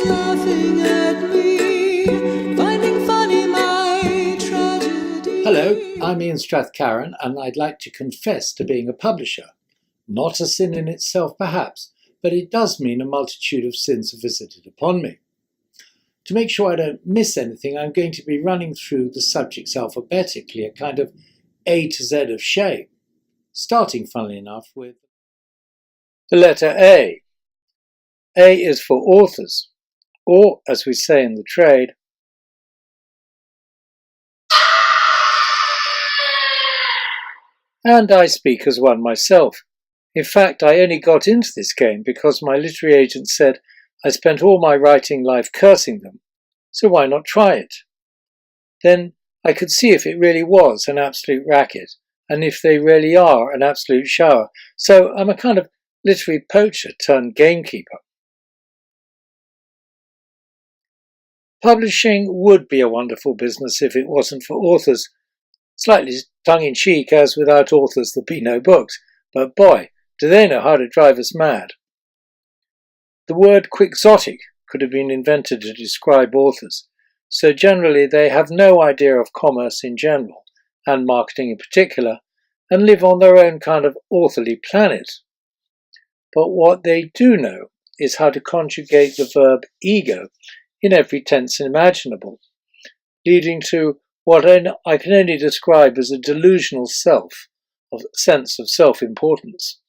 laughing at me, finding funny my tragedy. Hello, I'm Ian Strathcarron, and I'd like to confess to being a publisher. Not a sin in itself, perhaps, but it does mean a multitude of sins are visited upon me. To make sure I don't miss anything, I'm going to be running through the subjects alphabetically, a kind of A to Z of shame, starting, funnily enough, with the letter A. A is for authors, or, as we say in the trade, and I speak as one myself. In fact, I only got into this game because my literary agent said I spent all my writing life cursing them, so why not try it? Then I could see if it really was an absolute racket, and if they really are an absolute shower, so I'm a kind of literary poacher turned gamekeeper. Publishing would be a wonderful business if it wasn't for authors. Slightly tongue-in-cheek, as without authors there'd be no books, but boy, do they know how to drive us mad. The word quixotic could have been invented to describe authors, so generally they have no idea of commerce in general, and marketing in particular, and live on their own kind of authorly planet. But what they do know is how to conjugate the verb ego in every tense imaginable, leading to what I can only describe as a delusional sense of self-importance.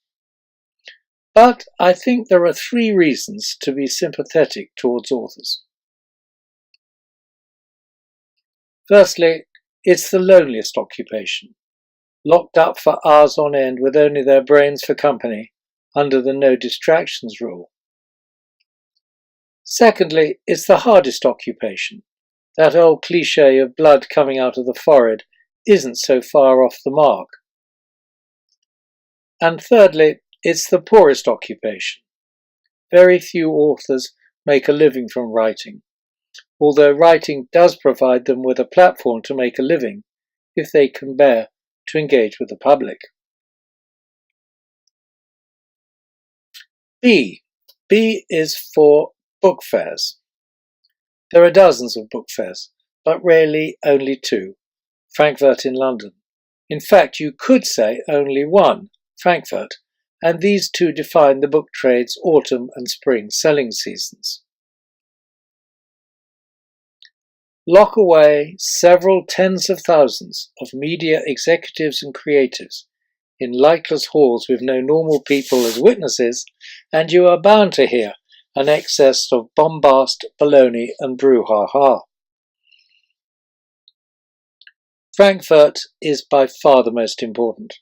But I think there are 3 reasons to be sympathetic towards authors. Firstly, it's the loneliest occupation, locked up for hours on end with only their brains for company, under the no distractions rule. Secondly, it's the hardest occupation. That old cliché of blood coming out of the forehead isn't so far off the mark. And thirdly, it's the poorest occupation. Very few authors make a living from writing, although writing does provide them with a platform to make a living if they can bear to engage with the public. B. B is for book fairs. There are dozens of book fairs, but rarely only 2, Frankfurt in London. In fact, you could say only 1, Frankfurt, and these 2 define the book trade's autumn and spring selling seasons. Lock away several tens of thousands of media executives and creatives in lightless halls with no normal people as witnesses, and you are bound to hear an excess of bombast, baloney, and brouhaha. Frankfurt is by far the most important,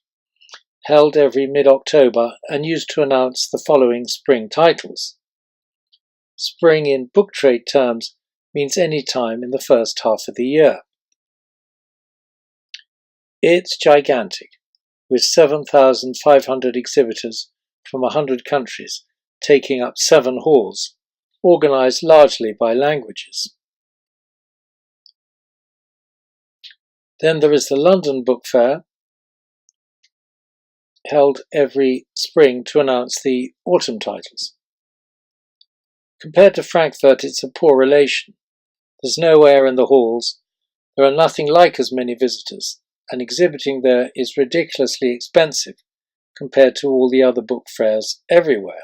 held every mid-October and used to announce the following spring titles. Spring in book trade terms means any time in the first half of the year. It's gigantic, with 7,500 exhibitors from 100 countries taking up 7 halls, organised largely by languages. Then there is the London Book Fair, held every spring to announce the autumn titles. Compared to Frankfurt, it's a poor relation. There's no air in the halls, there are nothing like as many visitors, and exhibiting there is ridiculously expensive compared to all the other book fairs everywhere.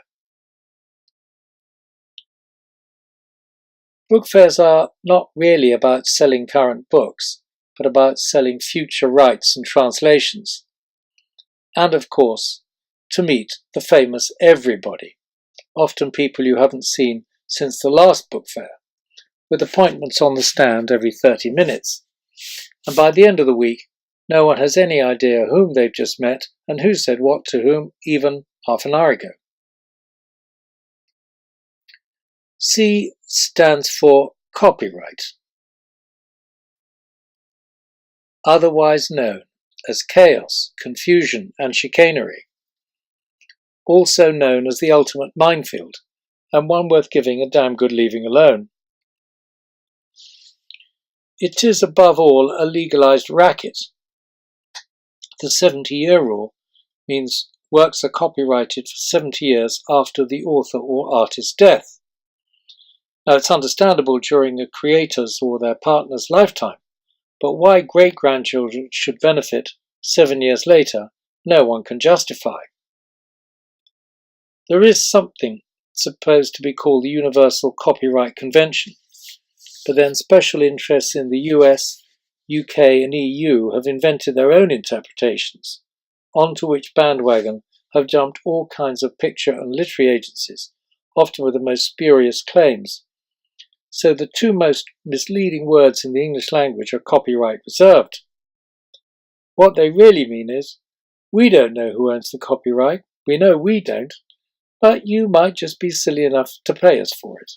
Book fairs are not really about selling current books, but about selling future rights and translations. And of course, to meet the famous everybody, often people you haven't seen since the last book fair, with appointments on the stand every 30 minutes. And by the end of the week, no one has any idea whom they've just met and who said what to whom even half an hour ago. C stands for copyright, otherwise known as chaos, confusion, and chicanery, also known as the ultimate minefield, and one worth giving a damn good leaving alone. It is above all a legalized racket. The 70-year rule means works are copyrighted for 70 years after the author or artist's death. Now, it's understandable during a creator's or their partner's lifetime, but why great-grandchildren should benefit 7 years later, no one can justify. There is something supposed to be called the Universal Copyright Convention, but then special interests in the US, UK and EU have invented their own interpretations, onto which bandwagon have jumped all kinds of picture and literary agencies, often with the most spurious claims. So the two most misleading words in the English language are copyright reserved. What they really mean is, we don't know who owns the copyright, we know we don't, but you might just be silly enough to pay us for it.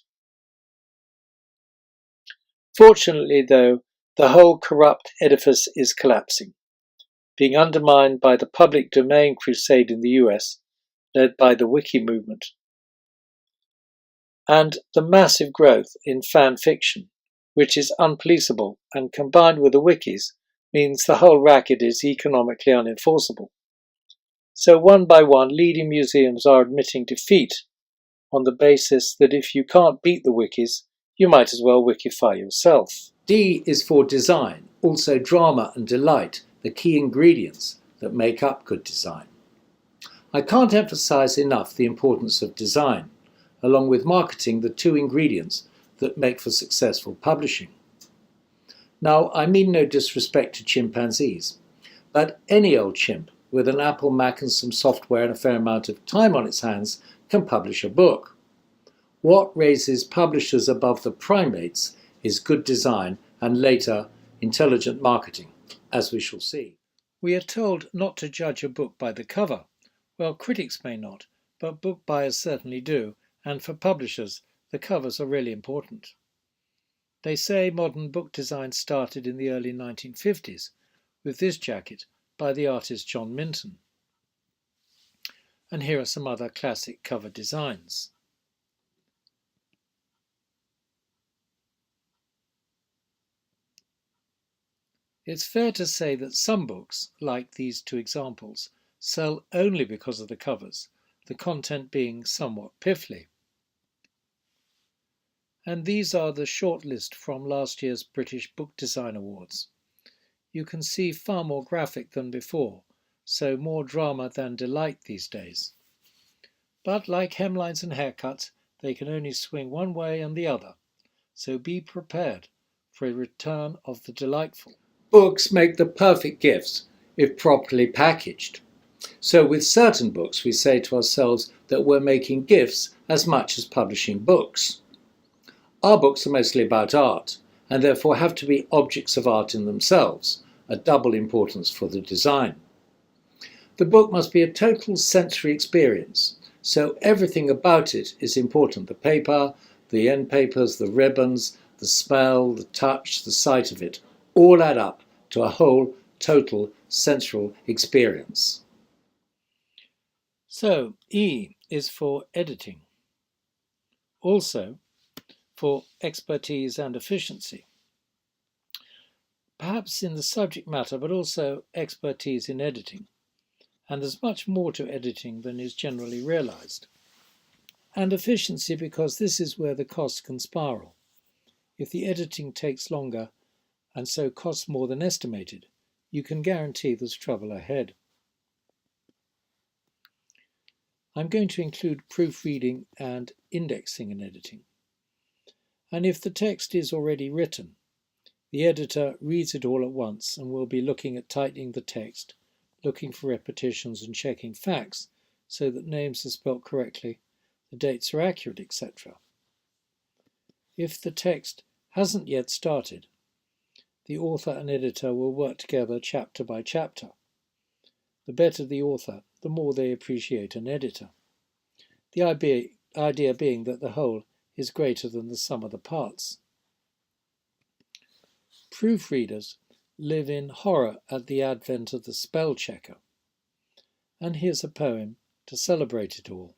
Fortunately, though, the whole corrupt edifice is collapsing, being undermined by the public domain crusade in the US, led by the Wiki movement, and the massive growth in fan fiction, which is unpoliceable and combined with the wikis means the whole racket is economically unenforceable. So one by one, leading museums are admitting defeat on the basis that if you can't beat the wikis, you might as well wikify yourself. D is for design, also drama and delight, the key ingredients that make up good design. I can't emphasize enough the importance of design, along with marketing, the two ingredients that make for successful publishing. Now, I mean no disrespect to chimpanzees, but any old chimp with an Apple Mac and some software and a fair amount of time on its hands can publish a book. What raises publishers above the primates is good design and later intelligent marketing, as we shall see. We are told not to judge a book by the cover. Well, critics may not, but book buyers certainly do, and for publishers, the covers are really important. They say modern book design started in the early 1950s with this jacket by the artist John Minton. And here are some other classic cover designs. It's fair to say that some books, like these two examples, sell only because of the covers, the content being somewhat piffly. And these are the shortlist from last year's British Book Design Awards. You can see far more graphic than before, so more drama than delight these days. But like hemlines and haircuts, they can only swing one way and the other, so be prepared for a return of the delightful. Books make the perfect gifts if properly packaged. So with certain books we say to ourselves that we're making gifts as much as publishing books. Our books are mostly about art, and therefore have to be objects of art in themselves, a double importance for the design. The book must be a total sensory experience, so everything about it is important. The paper, the end papers, the ribbons, the smell, the touch, the sight of it, all add up to a whole, total, sensual experience. So, E is for editing. Also, for expertise and efficiency. Perhaps in the subject matter, but also expertise in editing. And there's much more to editing than is generally realized. And efficiency because this is where the costs can spiral. If the editing takes longer and so costs more than estimated, you can guarantee there's trouble ahead. I'm going to include proofreading and indexing in editing. And if the text is already written, the editor reads it all at once and will be looking at tightening the text, looking for repetitions and checking facts so that names are spelt correctly, the dates are accurate, etc. If the text hasn't yet started, the author and editor will work together chapter by chapter. The better the author, the more they appreciate an editor. The idea being that the whole is greater than the sum of the parts. Proofreaders live in horror at the advent of the spell checker. And here's a poem to celebrate it all.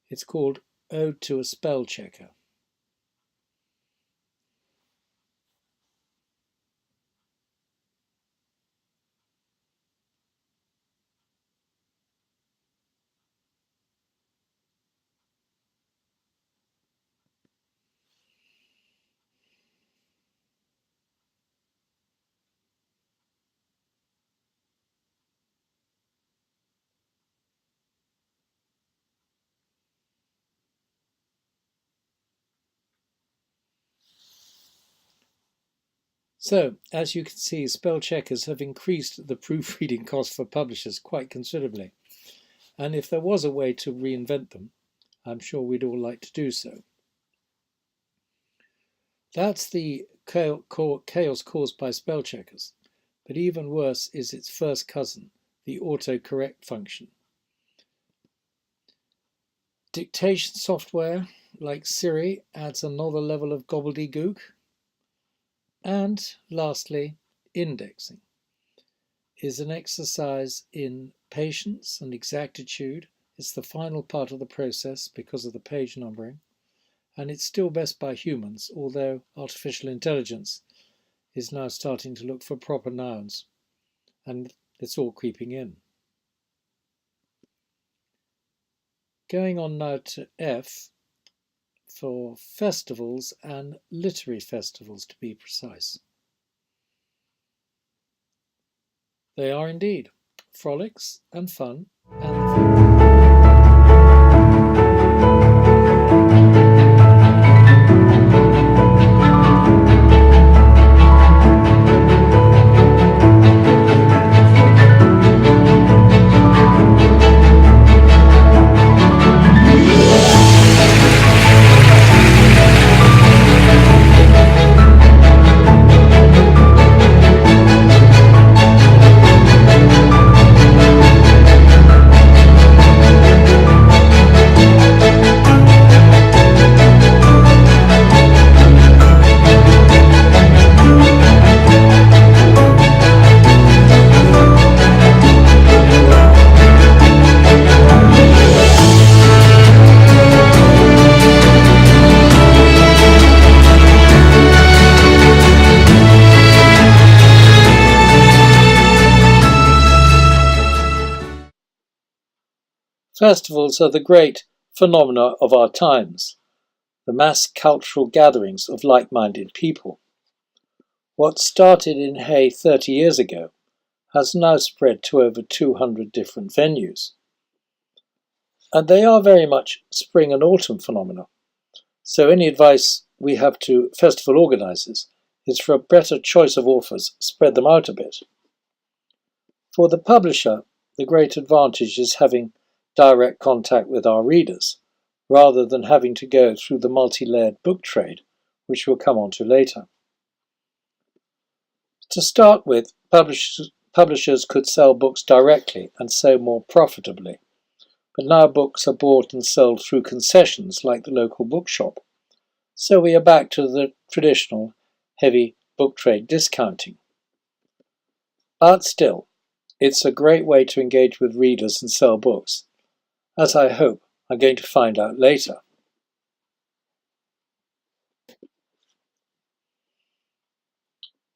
It's called Ode to a Spell Checker. So, as you can see, spell checkers have increased the proofreading cost for publishers quite considerably. And if there was a way to reinvent them, I'm sure we'd all like to do so. That's the chaos caused by spell checkers. But even worse is its first cousin, the autocorrect function. Dictation software like Siri adds another level of gobbledygook. And lastly, indexing is an exercise in patience and exactitude. It's the final part of the process because of the page numbering, and it's still best by humans, although artificial intelligence is now starting to look for proper nouns, and it's all creeping in. Going on now to F for festivals and literary festivals, to be precise. They are indeed frolics and fun and festivals are the great phenomena of our times, the mass cultural gatherings of like-minded people. What started in Hay 30 years ago has now spread to over 200 different venues. And they are very much spring and autumn phenomena. So any advice we have to festival organisers is for a better choice of authors, spread them out a bit. For the publisher, the great advantage is having direct contact with our readers, rather than having to go through the multi-layered book trade, which we'll come on to later. To start with, publishers could sell books directly and so more profitably, but now books are bought and sold through concessions like the local bookshop, so we are back to the traditional heavy book trade discounting. But still, it's a great way to engage with readers and sell books, as I hope I'm going to find out later.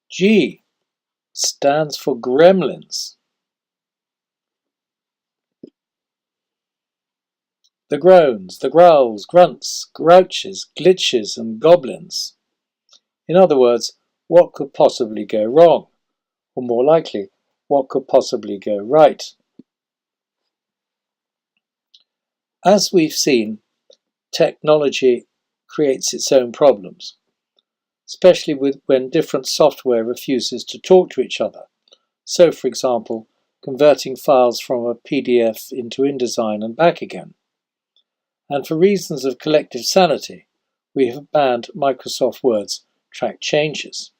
G stands for gremlins. The groans, the growls, grunts, grouches, glitches, and goblins. In other words, what could possibly go wrong? Or more likely, what could possibly go right? As we've seen, technology creates its own problems, especially when different software refuses to talk to each other. So, for example, converting files from a PDF into InDesign and back again. And for reasons of collective sanity, we have banned Microsoft Word's track changes.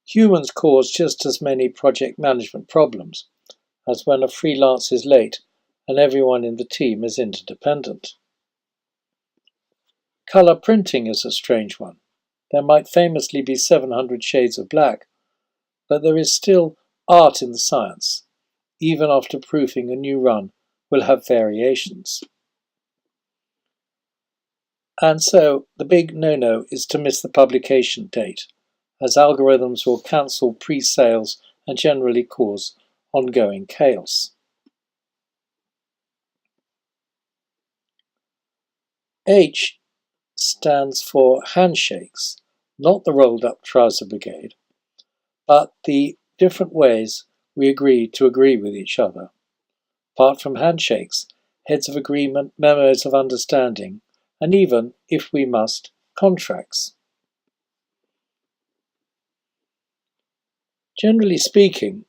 Humans cause just as many project management problems as when a freelance is late and everyone in the team is interdependent. Colour printing is a strange one. There might famously be 700 shades of black, but there is still art in the science. Even after proofing, a new run will have variations. And so the big no-no is to miss the publication date, as algorithms will cancel pre-sales and generally cause ongoing chaos. H stands for handshakes, not the rolled-up trouser brigade, but the different ways we agree to agree with each other. Apart from handshakes, heads of agreement, memos of understanding, and even, if we must, contracts. Generally speaking,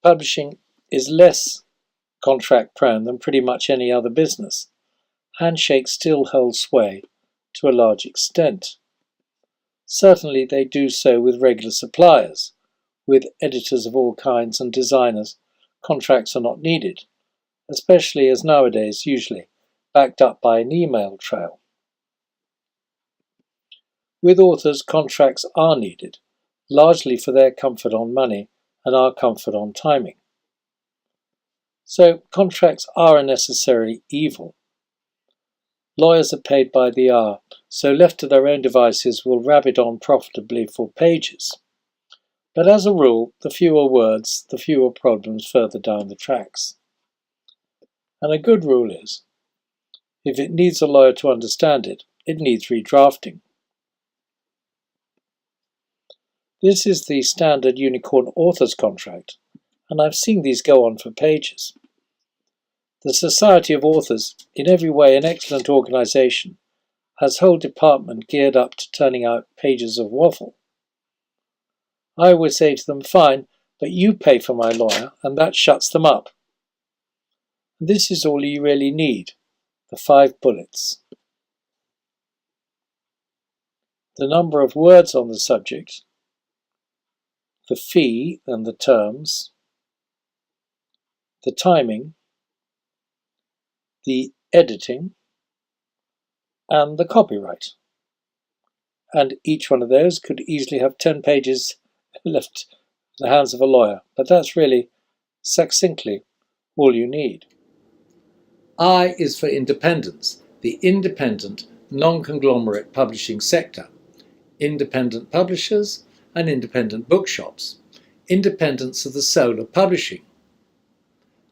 publishing is less contract prone than pretty much any other business. Handshakes still hold sway to a large extent. Certainly they do so with regular suppliers. With editors of all kinds and designers, contracts are not needed, especially as nowadays usually backed up by an email trail. With authors, contracts are needed, largely for their comfort on money and our comfort on timing. So contracts are a necessary evil. Lawyers are paid by the hour, so left to their own devices will rabbit on profitably for pages. But as a rule, the fewer words, the fewer problems further down the tracks. And a good rule is, if it needs a lawyer to understand it, it needs redrafting. This is the standard unicorn author's contract, and I've seen these go on for pages. The Society of Authors, in every way an excellent organisation, has a whole department geared up to turning out pages of waffle. I would say to them, fine, but you pay for my lawyer, and that shuts them up. This is all you really need, the 5 bullets. The number of words on the subject, the fee and the terms, the timing, the editing, and the copyright. And each one of those could easily have 10 pages left in the hands of a lawyer, but that's really, succinctly, all you need. I is for independence, the independent, non-conglomerate publishing sector. Independent publishers and independent bookshops. Independence of the soul of publishing.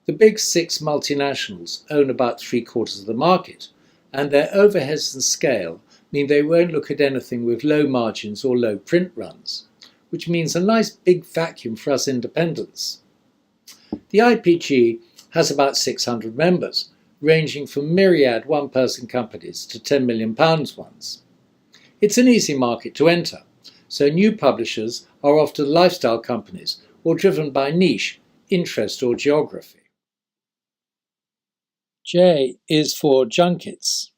The big 6 multinationals own about 3/4 of the market, and their overheads and scale mean they won't look at anything with low margins or low print runs, which means a nice big vacuum for us independents. The IPG has about 600 members, ranging from myriad one-person companies to £10 million ones. It's an easy market to enter, so new publishers are often lifestyle companies or driven by niche, interest or geography. J is for junkets.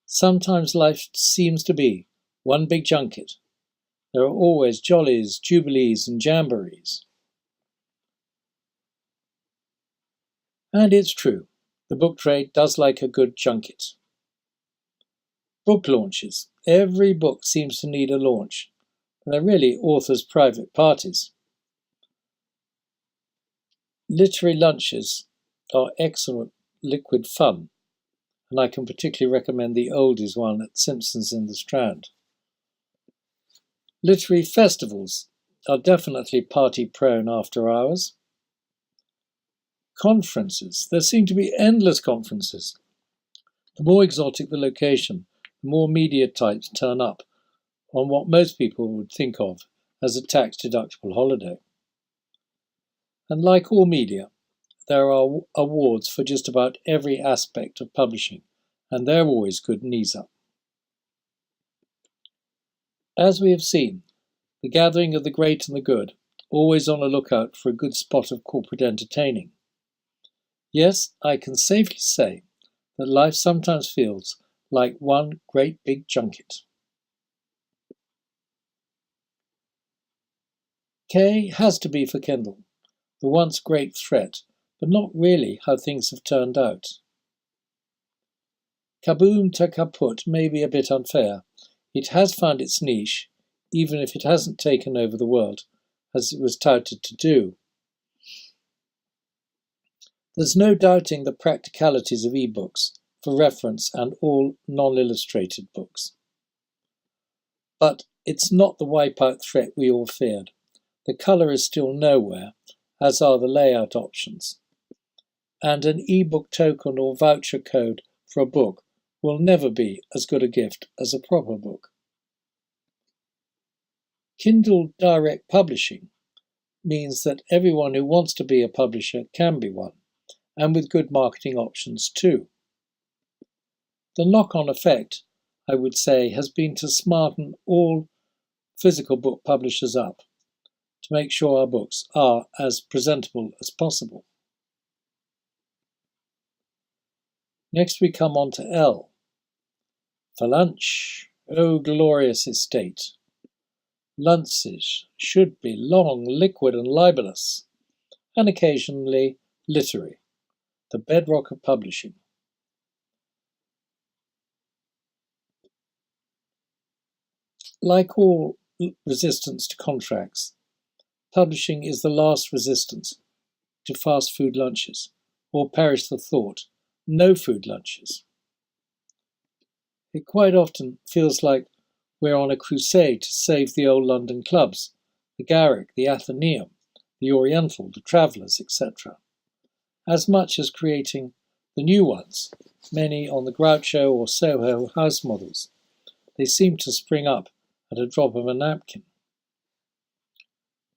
Sometimes life seems to be one big junket. There are always jollies, jubilees and jamborees. And it's true, the book trade does like a good junket. Book launches. Every book seems to need a launch. They're really authors' private parties. Literary lunches are excellent liquid fun, and I can particularly recommend the oldies one at Simpson's in the Strand. Literary festivals are definitely party-prone after hours. Conferences. There seem to be endless conferences. The more exotic the location, the more media types turn up on what most people would think of as a tax-deductible holiday. And like all media, there are awards for just about every aspect of publishing, and they're always good knees up. As we have seen, the gathering of the great and the good, always on a lookout for a good spot of corporate entertaining. Yes, I can safely say that life sometimes feels like one great big junket. K has to be for Kendall, the once great threat, but not really how things have turned out. Kaboom to kaput may be a bit unfair. It has found its niche, even if it hasn't taken over the world, as it was touted to do. There's no doubting the practicalities of ebooks for reference and all non-illustrated books. But it's not the wipeout threat we all feared. The colour is still nowhere, as are the layout options. And an ebook token or voucher code for a book will never be as good a gift as a proper book. Kindle Direct Publishing means that everyone who wants to be a publisher can be one, and with good marketing options too. The knock-on effect I would say, has been to smarten all physical book publishers up to make sure our books are as presentable as possible. Next we come on to L. For lunch, oh glorious estate. Lunches should be long, liquid and libellous, and occasionally literary, the bedrock of publishing. Like all resistance to contracts, publishing is the last resistance to fast food lunches, or perish the thought, no food lunches. It quite often feels like we're on a crusade to save the old London clubs, the Garrick, the Athenaeum, the Oriental, the Travellers, etc., as much as creating the new ones, many on the Groucho or Soho house models. They seem to spring up at a drop of a napkin.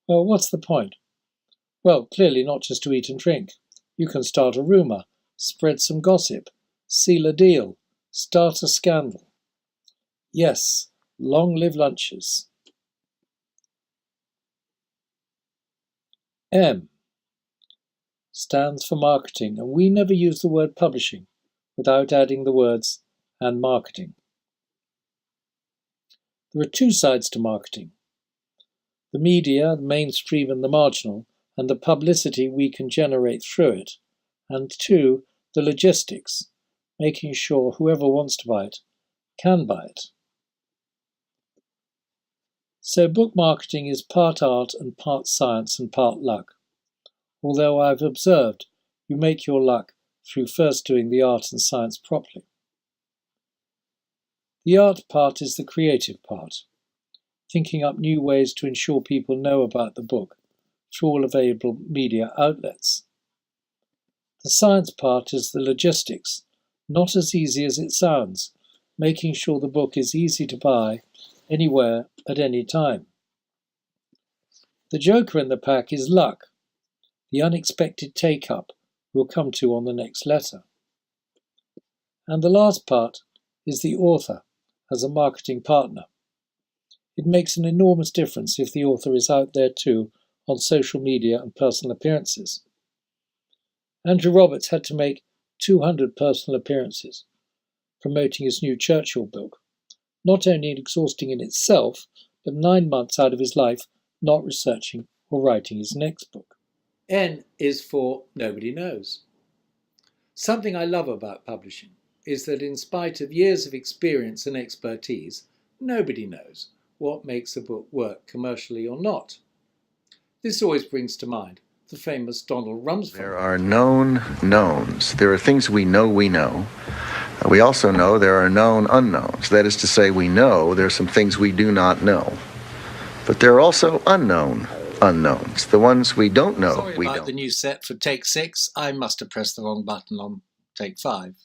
Well, what's the point? Well, clearly not just to eat and drink. You can start a rumour, spread some gossip, seal a deal, start a scandal. Yes, long live lunches. M stands for marketing, and we never use the word publishing without adding the words and marketing. There are two sides to marketing: the media, the mainstream and the marginal, and the publicity we can generate through it, and two, the logistics, making sure whoever wants to buy it can buy it. So book marketing is part art and part science and part luck, although I've observed you make your luck through first doing the art and science properly. The art part is the creative part, thinking up new ways to ensure people know about the book through all available media outlets. The science part is the logistics, not as easy as it sounds, making sure the book is easy to buy anywhere at any time. The joker in the pack is luck, the unexpected take-up we'll come to on the next letter. And the last part is the author as a marketing partner. It makes an enormous difference if the author is out there too on social media and personal appearances. Andrew Roberts had to make 200 personal appearances promoting his new Churchill book, not only exhausting in itself, but 9 months out of his life not researching or writing his next book. N is for nobody knows. Something I love about publishing is that in spite of years of experience and expertise, nobody knows what makes a book work commercially or not. This always brings to mind the famous Donald Rumsfeld. There are known knowns. There are things we know we know. We also know there are known unknowns. That is to say, we know there are some things we do not know. But there are also unknown unknowns. The ones we don't know, Sorry we about don't. the new set for take 6. I must have pressed the wrong button on take 5.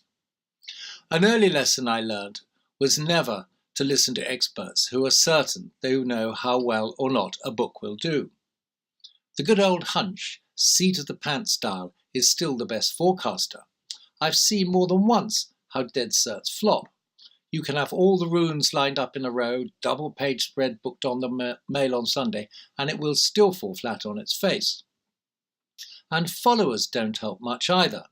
An early lesson I learned was never to listen to experts who are certain they know how well or not a book will do. The good old hunch, seat of the pants style, is still the best forecaster. I've seen more than once how dead certs flop. You can have all the runes lined up in a row, double-page spread booked on the Mail on Sunday, and it will still fall flat on its face. And followers don't help much either.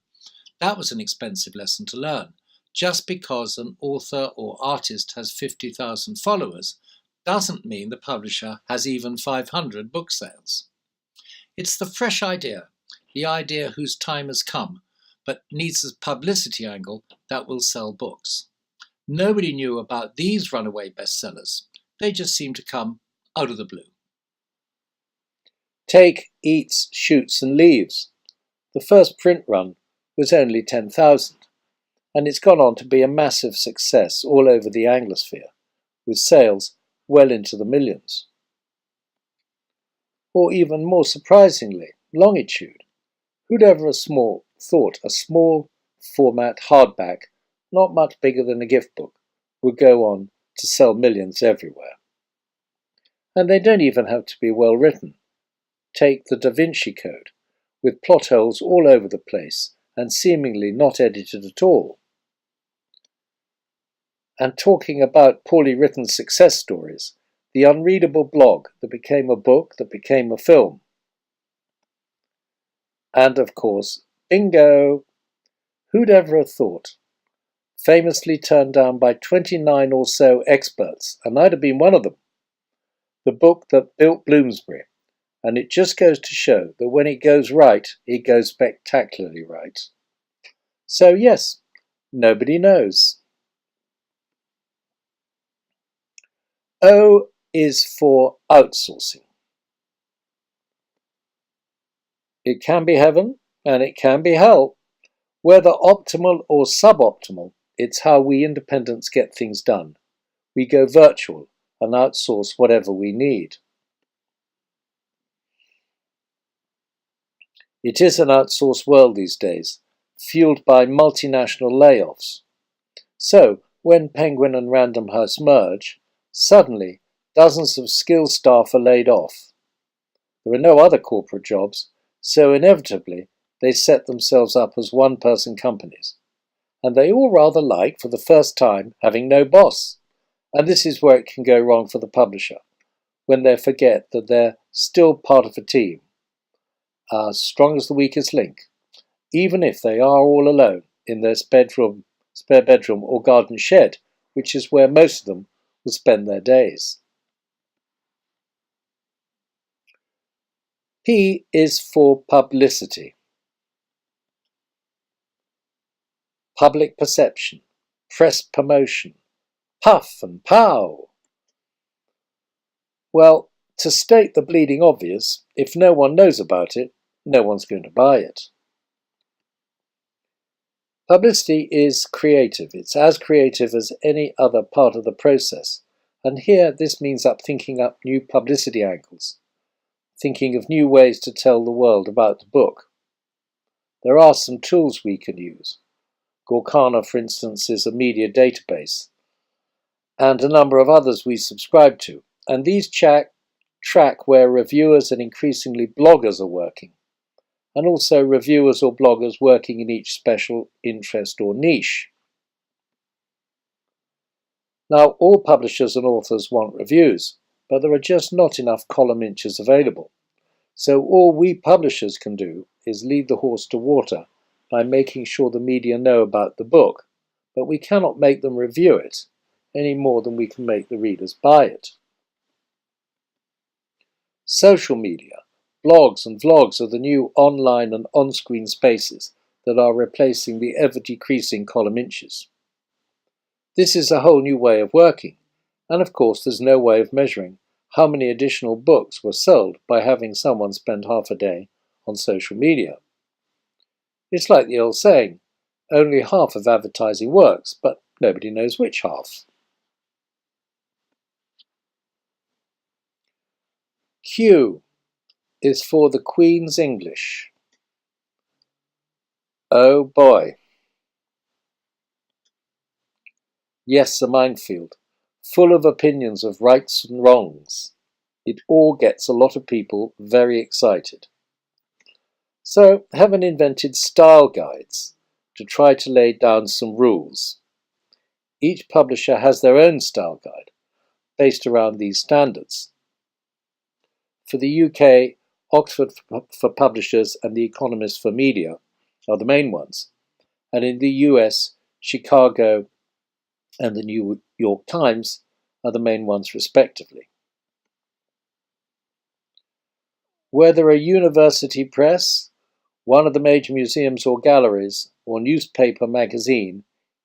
That was an expensive lesson to learn. Just because an author or artist has 50,000 followers doesn't mean the publisher has even 500 book sales. It's the fresh idea, the idea whose time has come, but needs a publicity angle that will sell books. Nobody knew about these runaway bestsellers. They just seemed to come out of the blue. Take Eats, Shoots and Leaves. The first print run was only 10,000, and it's gone on to be a massive success all over the Anglosphere, with sales well into the millions. Or even more surprisingly, Longitude. Who'd ever thought a small format hardback, not much bigger than a gift book, would go on to sell millions everywhere? And they don't even have to be well written. Take the Da Vinci Code, with plot holes all over the place and seemingly not edited at all. And talking about poorly written success stories, the unreadable blog that became a book that became a film. And of course, bingo! Who'd ever have thought? Famously turned down by 29 or so experts, and I'd have been one of them. The book that built Bloomsbury, and it just goes to show that when it goes right, it goes spectacularly right. So yes, nobody knows. O is for outsourcing. It can be heaven and it can be hell. Whether optimal or suboptimal, it's how we independents get things done. We go virtual and outsource whatever we need. It is an outsourced world these days, fueled by multinational layoffs. So, when Penguin and Random House merge, suddenly dozens of skilled staff are laid off. There are no other corporate jobs, so inevitably they set themselves up as one-person companies. And they all rather like, for the first time, having no boss. And this is where it can go wrong for the publisher, when they forget that they're still part of a team, as strong as the weakest link, even if they are all alone in their spare bedroom or garden shed, which is where most of them will spend their days. P is for publicity. Public perception, press promotion, puff and pow. Well, to state the bleeding obvious, if no one knows about it, no one's going to buy it. Publicity is creative. It's as creative as any other part of the process. And here this means thinking up new publicity angles, thinking of new ways to tell the world about the book. There are some tools we can use. Gorkana, for instance, is a media database, and a number of others we subscribe to. And these track where reviewers and increasingly bloggers are working, and also reviewers or bloggers working in each special interest or niche. Now, all publishers and authors want reviews, but there are just not enough column inches available. So all we publishers can do is lead the horse to water by making sure the media know about the book, but we cannot make them review it any more than we can make the readers buy it. Social media, blogs and vlogs are the new online and on-screen spaces that are replacing the ever-decreasing column inches. This is a whole new way of working, and of course there's no way of measuring how many additional books were sold by having someone spend half a day on social media. It's like the old saying, only half of advertising works, but nobody knows which half. Q is for the Queen's English. Oh boy. Yes, a minefield, full of opinions of rights and wrongs. It all gets a lot of people very excited. So Heaven invented style guides to try to lay down some rules. Each publisher has their own style guide based around these standards. For the UK, Oxford for Publishers and The Economist for Media are the main ones, and in the US, Chicago and the New York Times are the main ones respectively. Whether a university press, one of the major museums or galleries, or newspaper magazine,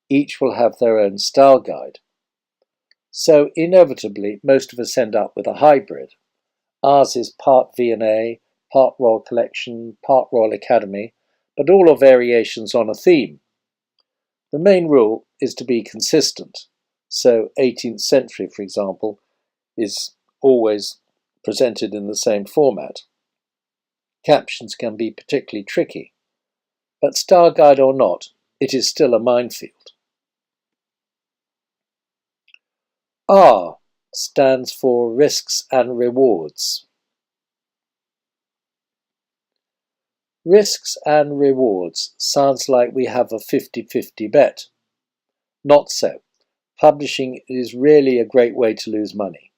each will have their own style guide. So inevitably, most of us end up with a hybrid. Ours is part V&A, part Royal Collection, part Royal Academy, but all are variations on a theme. The main rule is to be consistent. So 18th century, for example, is always presented in the same format. Captions can be particularly tricky, but style guide or not, it is still a minefield. R stands for risks and rewards. Risks and rewards sounds like we have a 50-50 bet. Not so. publishing is really a great way to lose money,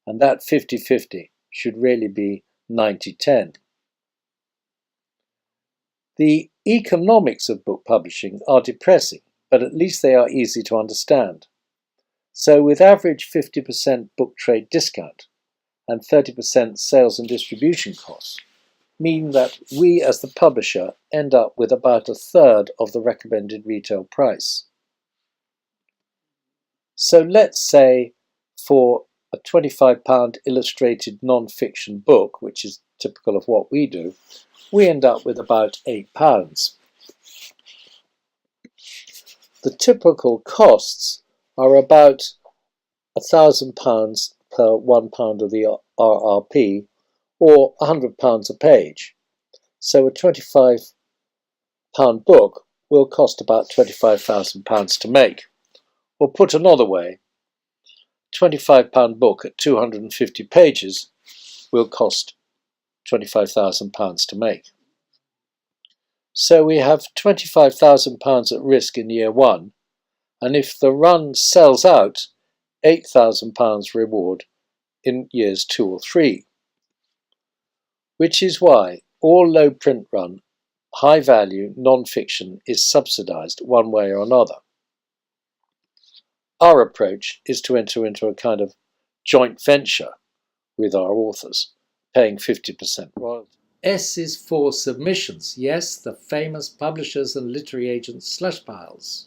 and that 50-50 should really be 90-10. The economics of book publishing are depressing, but at least they are easy to understand. So with average 50% book trade discount and 30% sales and distribution costs, mean that we as the publisher end up with about a third of the recommended retail price. So let's say for a £25 illustrated non-fiction book, which is typical of what we do, we end up with about £8. The typical costs are about £1,000 per £1 of the RRP, or £100 a page. So a £25 book will cost about £25,000 to make. Or put another way, £25 book at 250 pages will cost £25,000 to make. So we have £25,000 at risk in year one, and if the run sells out, £8,000 reward in years 2 or 3. Which is why all low print run, high value non-fiction is subsidised one way or another. Our approach is to enter into a kind of joint venture with our authors, paying 50% royalty. S is for submissions. Yes, the famous publishers and literary agents slush piles.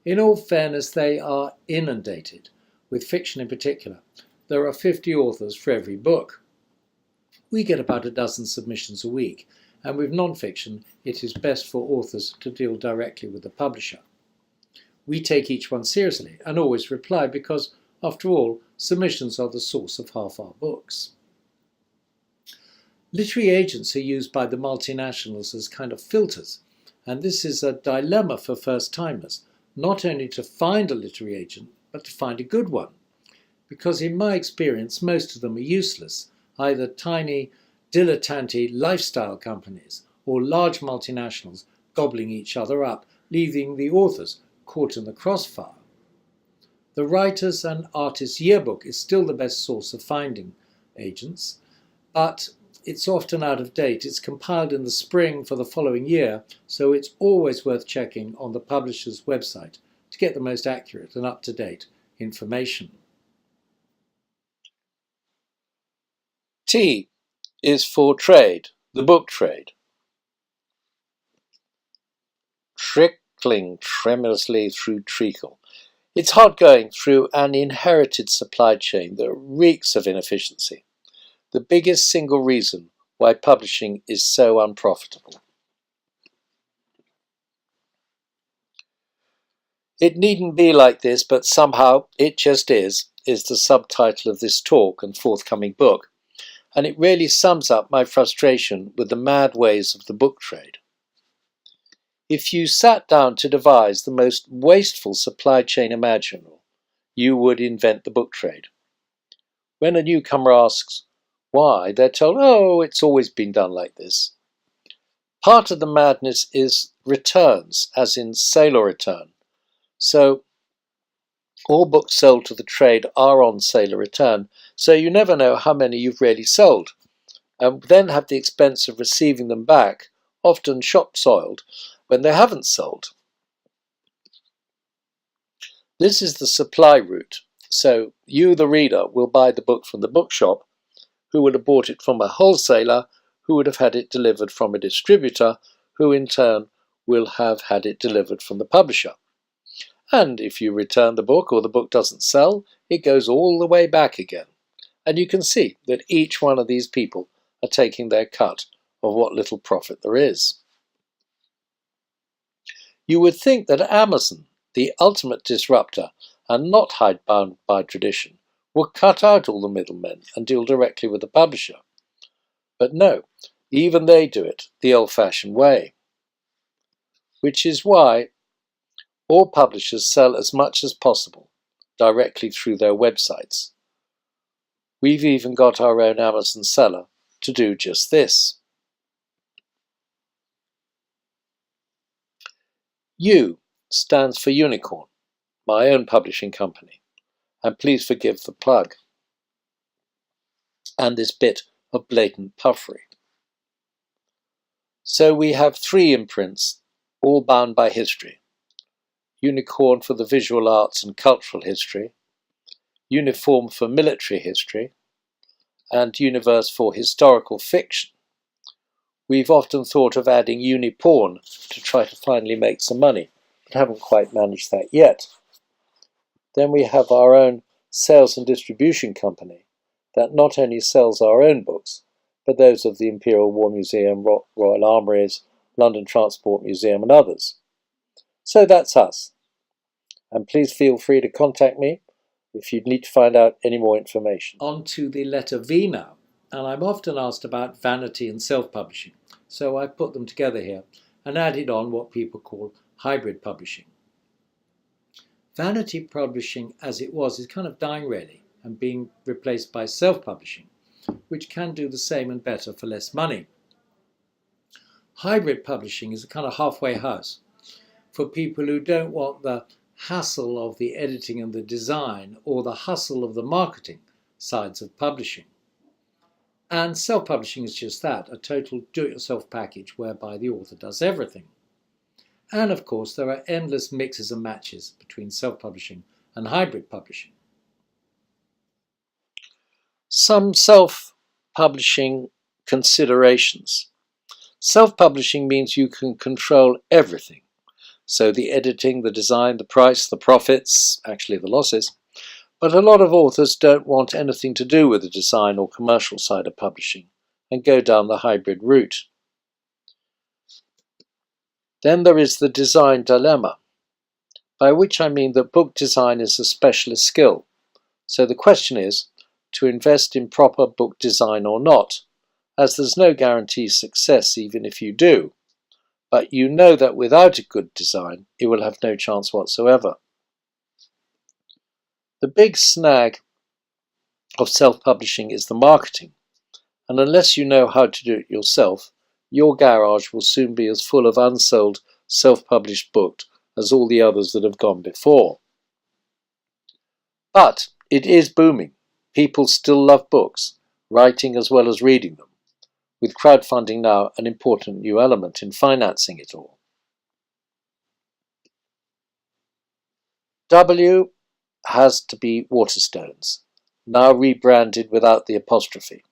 In all fairness, they are inundated, with fiction in particular. There are 50 authors for every book. We get about a dozen submissions a week, and with non-fiction, it is best for authors to deal directly with the publisher. We take each one seriously and always reply because, after all, submissions are the source of half our books. Literary agents are used by the multinationals as kind of filters, and this is a dilemma for first-timers, not only to find a literary agent, but to find a good one. Because in my experience, most of them are useless, either tiny, dilettante lifestyle companies or large multinationals gobbling each other up, leaving the authors caught in the crossfire. The Writers and Artists Yearbook is still the best source of finding agents, but it's often out of date. It's compiled in the spring for the following year, so it's always worth checking on the publisher's website to get the most accurate and up-to-date information. T is for trade, the book trade. Trickling tremulously through treacle. It's hard going through an inherited supply chain that reeks of inefficiency. The biggest single reason why publishing is so unprofitable. It needn't be like this, but somehow it just is the subtitle of this talk and forthcoming book, and it really sums up my frustration with the mad ways of the book trade. If you sat down to devise the most wasteful supply chain imaginable, you would invent the book trade. When a newcomer asks why, they're told, oh, it's always been done like this. Part of the madness is returns, as in sale or return. So all books sold to the trade are on sale or return, so you never know how many you've really sold, and then have the expense of receiving them back, often shop-soiled, when they haven't sold. This is the supply route, so you, the reader, will buy the book from the bookshop, who would have bought it from a wholesaler, who would have had it delivered from a distributor, who in turn will have had it delivered from the publisher. And if you return the book or the book doesn't sell, it goes all the way back again. And you can see that each one of these people are taking their cut of what little profit there is. You would think that Amazon, the ultimate disruptor and not hidebound by tradition, would cut out all the middlemen and deal directly with the publisher. But no, even they do it the old-fashioned way. Which is why all publishers sell as much as possible directly through their websites. We've even got our own Amazon seller to do just this. U stands for unicorn. my own publishing company, and please forgive the plug and this bit of blatant puffery. So we have 3 imprints, all bound by history: Unicorn for the visual arts and cultural history, Uniform for military history, and Universe for historical fiction. We've often thought of adding Uniporn to try to finally make some money, but haven't quite managed that yet. Then we have our own sales and distribution company that not only sells our own books, but those of the Imperial War Museum, Royal Armouries, London Transport Museum, and others. So that's us. And please feel free to contact me if you need to find out any more information. On to the letter V now, and I'm often asked about vanity and self-publishing, so I put them together here and added on what people call hybrid publishing. Vanity publishing as it was is kind of dying really and being replaced by self-publishing, which can do the same and better for less money. Hybrid publishing is a kind of halfway house for people who don't want the hassle of the editing and the design or the hustle of the marketing sides of publishing. And self-publishing is just that, a total do-it-yourself package whereby the author does everything. And of course there are endless mixes and matches between self-publishing and hybrid publishing. Some self-publishing considerations. Self-publishing means you can control everything. So the editing, the design, the price, the profits, actually the losses. But a lot of authors don't want anything to do with the design or commercial side of publishing and go down the hybrid route. Then there is the design dilemma, by which I mean that book design is a specialist skill. So the question is to invest in proper book design or not, as there's no guarantee success even if you do. But you know that without a good design, it will have no chance whatsoever. The big snag of self-publishing is the marketing, and unless you know how to do it yourself, your garage will soon be as full of unsold, self-published books as all the others that have gone before. But it is booming. People still love books, writing as well as reading them, with crowdfunding now an important new element in financing it all. W has to be Waterstones, now rebranded without the apostrophe.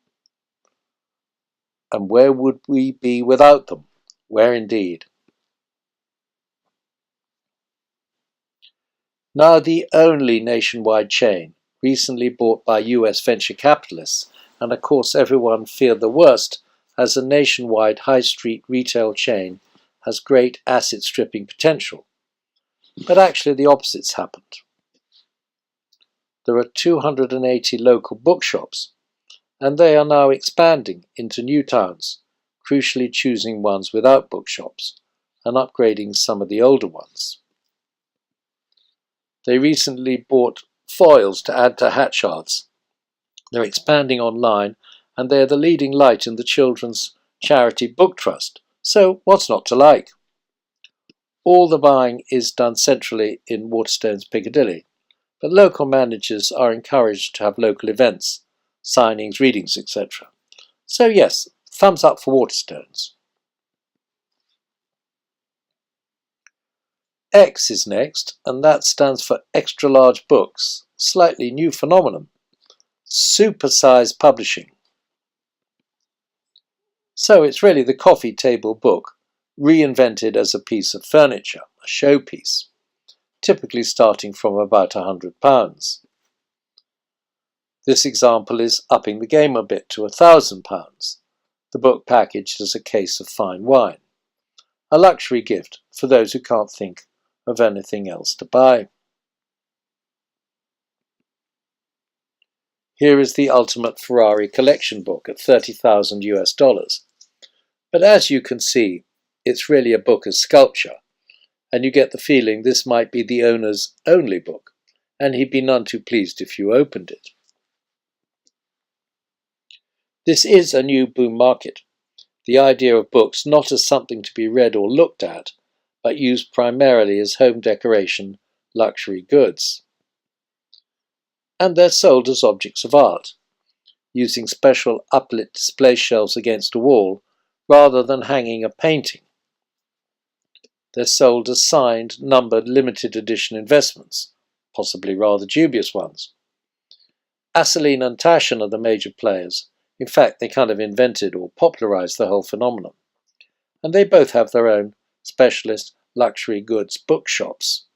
And where would we be without them? Where indeed? Now the only nationwide chain, recently bought by US venture capitalists, and of course everyone feared the worst, as a nationwide high street retail chain has great asset stripping potential. But actually the opposite's happened. There are 280 local bookshops, and they are now expanding into new towns, crucially choosing ones without bookshops and upgrading some of the older ones. They recently bought foils to add to Hatchards. They're expanding online, and they're the leading light in the children's charity book trust. So what's not to like? All the buying is done centrally in Waterstones Piccadilly, but local managers are encouraged to have local events, signings, readings, etc. So yes, thumbs up for Waterstones. X is next, and that stands for extra large books, slightly new phenomenon. Supersized publishing. So it's really the coffee table book, reinvented as a piece of furniture, a showpiece, typically starting from about £100. This example is upping the game a bit to £1,000, the book packaged as a case of fine wine, a luxury gift for those who can't think of anything else to buy. Here is the ultimate Ferrari collection book at $30,000 US. But as you can see, it's really a book of sculpture, and you get the feeling this might be the owner's only book, and he'd be none too pleased if you opened it. This is a new boom market, the idea of books not as something to be read or looked at, but used primarily as home decoration luxury goods. And they're sold as objects of art, using special uplit display shelves against a wall rather than hanging a painting. They're sold as signed, numbered, limited edition investments, possibly rather dubious ones. Assouline and Taschen are the major players. In fact, they kind of invented or popularized the whole phenomenon. And they both have their own specialist luxury goods bookshops.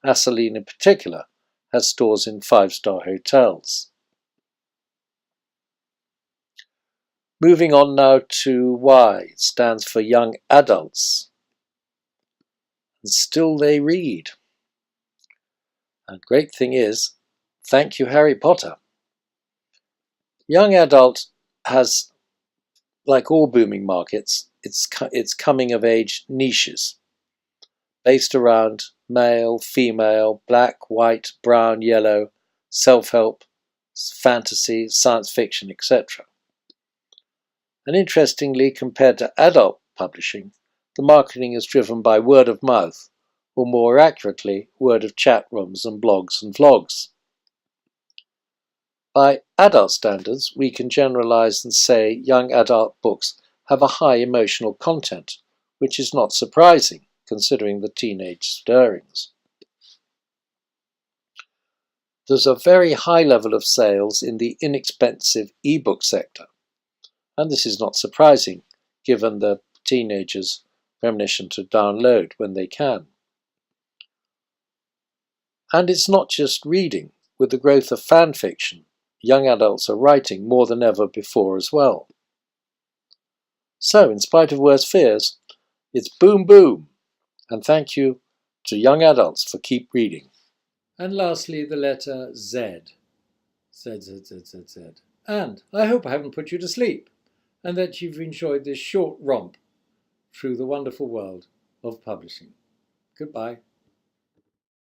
Assouline in particular has stores in 5-star hotels. Moving on now to Y. It stands for young adults. And still they read. And great thing is, thank you Harry Potter. Young adult has, like all booming markets, its coming of age niches, based around male, female, black, white, brown, yellow, self-help, fantasy, science fiction, etc. And interestingly, compared to adult publishing, the marketing is driven by word of mouth, or more accurately, word of chat rooms and blogs and vlogs. By adult standards, we can generalize and say young adult books have a high emotional content, which is not surprising considering the teenage stirrings. There's a very high level of sales in the inexpensive ebook sector, and this is not surprising given the teenagers' premonition to download when they can. And it's not just reading. With the growth of fan fiction, young adults are writing more than ever before as well. So, in spite of worst fears, it's boom boom, and thank you to young adults for keep reading. And lastly, the letter Z. Z, Z, Z, Z, Z. And I hope I haven't put you to sleep, and that you've enjoyed this short romp through the wonderful world of publishing. Goodbye.